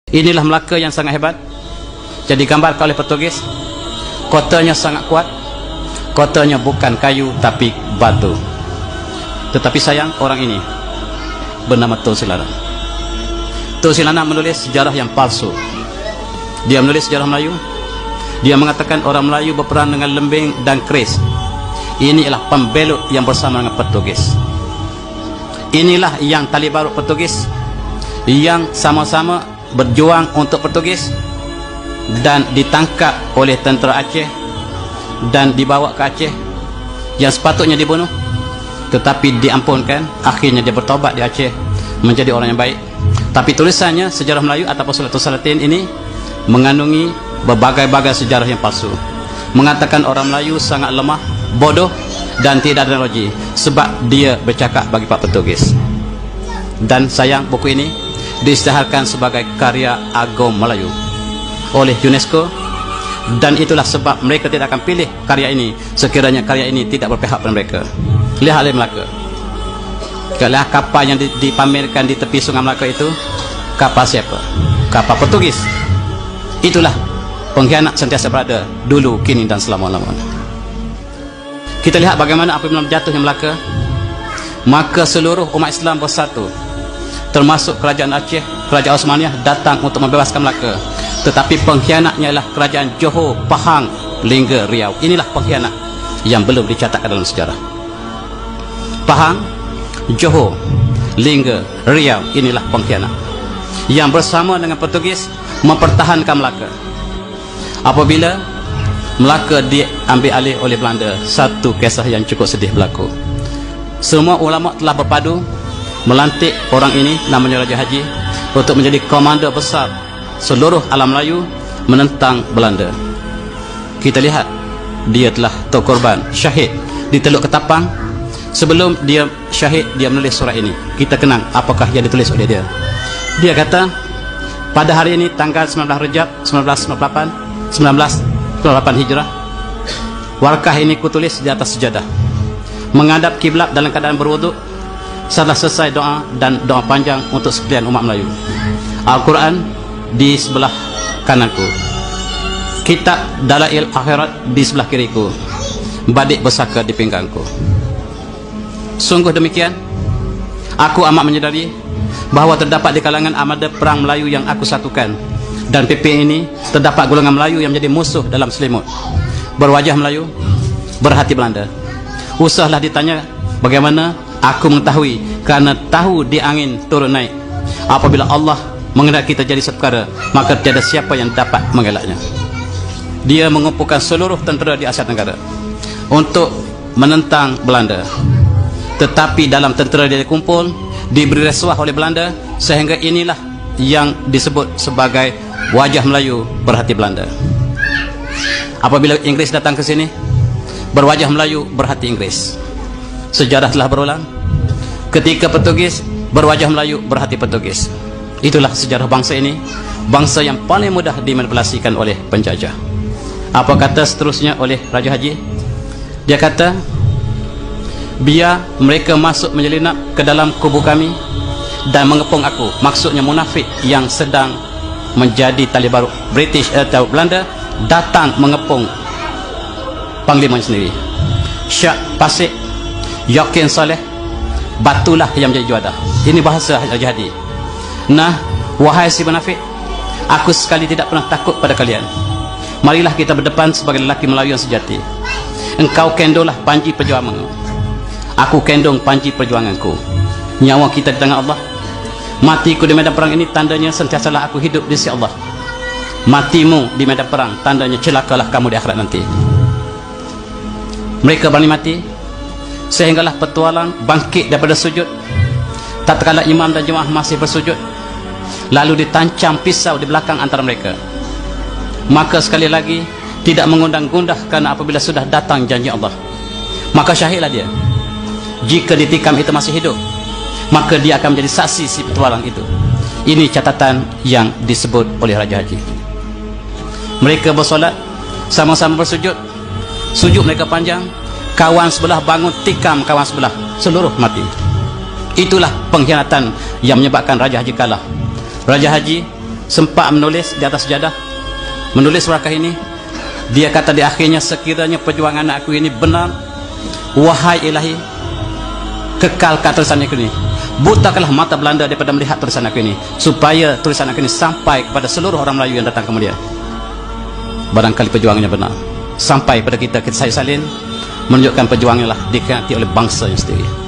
Inilah Melaka yang sangat hebat. Jadi digambarkan oleh Portugis. Kotanya sangat kuat. Kotanya bukan kayu tapi batu. Tetapi sayang, orang ini bernama Tun Silana. Tun Silana menulis sejarah yang palsu. Dia menulis sejarah Melayu. Dia mengatakan orang Melayu berperang dengan lembing dan keris. Ini adalah pembelot yang bersama dengan Portugis. Inilah yang tali barut Portugis, yang sama-sama berjuang untuk Portugis dan ditangkap oleh tentera Aceh dan dibawa ke Aceh, yang sepatutnya dibunuh tetapi diampunkan. Akhirnya dia bertobat di Aceh menjadi orang yang baik. Tapi tulisannya sejarah Melayu ataupun Suratul Salatin ini mengandungi berbagai-bagai sejarah yang palsu, mengatakan orang Melayu sangat lemah, bodoh dan tidak ada teknologi sebab dia bercakap bagi Pak Portugis. Dan sayang, buku ini diisytiharkan sebagai karya agung Melayu oleh UNESCO, dan itulah sebab mereka tidak akan pilih karya ini sekiranya karya ini tidak berpihak pada mereka. Lihatlah Melaka. Kalau kapal yang dipamerkan di tepi Sungai Melaka itu kapal siapa? Kapal Portugis. Itulah pengkhianat sentiasa berada dulu, kini dan selama-lamanya. Kita lihat bagaimana apabila jatuhnya Melaka, maka seluruh umat Islam bersatu, termasuk kerajaan Aceh, kerajaan Osmaniyah datang untuk membebaskan Melaka. Tetapi pengkhianatnya adalah kerajaan Johor, Pahang, Lingga, Riau. Inilah pengkhianat yang belum dicatatkan dalam sejarah. Pahang, Johor, Lingga, Riau, inilah pengkhianat yang bersama dengan Portugis mempertahankan Melaka. Apabila Melaka diambil alih oleh Belanda, satu kisah yang cukup sedih berlaku. Semua ulama telah berpadu melantik orang ini, namanya Raja Haji, untuk menjadi komander besar seluruh alam Melayu menentang Belanda. Kita lihat dia telah terkorban, syahid di Teluk Ketapang. Sebelum dia syahid, dia menulis surah ini. Kita kenang apakah yang ditulis oleh dia. Dia kata, pada hari ini tanggal 19 Rejab 1998 Hijrah, warkah ini kutulis di atas sejadah, menghadap kiblat dalam keadaan berwuduk. Setelah selesai doa dan doa panjang untuk sekalian umat Melayu, Al-Quran di sebelah kananku, kitab Dalail Akhirat di sebelah kiriku, badik bersaka di pinggangku. Sungguh demikian, aku amat menyadari bahawa terdapat di kalangan armada perang Melayu yang aku satukan, dan PP ini terdapat golongan Melayu yang menjadi musuh dalam selimut, berwajah Melayu, berhati Belanda. Usahlah ditanya bagaimana aku mengetahui, kerana tahu di angin turun naik. Apabila Allah menghendaki terjadi satu perkara, maka tiada siapa yang dapat mengelaknya. Dia mengumpulkan seluruh tentera di Asia Tenggara untuk menentang Belanda. Tetapi dalam tentera dia kumpul, diberi rasuah oleh Belanda, sehingga inilah yang disebut sebagai wajah Melayu berhati Belanda. Apabila Inggris datang ke sini, berwajah Melayu berhati Inggris. Sejarah telah berulang. Ketika Portugis, berwajah Melayu berhati Portugis. Itulah sejarah bangsa ini, bangsa yang paling mudah dimanipulasikan oleh penjajah. Apa kata seterusnya oleh Raja Haji? Dia kata, biar mereka masuk menyelinap ke dalam kubu kami dan mengepung aku. Maksudnya munafik yang sedang menjadi tali barut British atau Belanda datang mengepung panglimanya sendiri. Syak Pasik, yakin saleh, batulah yang menjadi juada. Ini bahasa Raja Hadi. Nah, wahai si munafik, aku sekali tidak pernah takut pada kalian. Marilah kita berdepan sebagai lelaki Melayu yang sejati. Engkau kendolah panji perjuanganmu, aku kendong panji perjuanganku. Nyawa kita di tangan Allah. Matiku di medan perang ini tandanya sentiasalah aku hidup di sisi Allah. Matimu di medan perang tandanya celakalah kamu di akhirat nanti. Mereka berani mati sehinggalah petualang bangkit daripada sujud. Tatkala imam dan jemaah masih bersujud, lalu ditancam pisau di belakang antara mereka. Maka sekali lagi tidak mengundang gundah, karena apabila sudah datang janji Allah, maka syahidlah dia. Jika ditikam itu masih hidup, maka dia akan menjadi saksi si petualang itu. Ini catatan yang disebut oleh Raja Haji. Mereka bersolat, sama-sama bersujud. Sujud mereka panjang, kawan sebelah bangun tikam kawan sebelah, seluruh mati. Itulah pengkhianatan yang menyebabkan Raja Haji kalah. Raja Haji sempat menulis di atas sejadah, menulis warakah ini. Dia kata di akhirnya, sekiranya perjuangan aku ini benar, wahai ilahi, kekalkan tulisan aku ini, butakanlah mata Belanda daripada melihat tulisan aku ini, supaya tulisan aku ini sampai kepada seluruh orang Melayu yang datang kemudian. Barangkali perjuangannya benar, sampai pada kita saya salin, menunjukkan perjuangannya lah dikhianati oleh bangsa yang sendiri.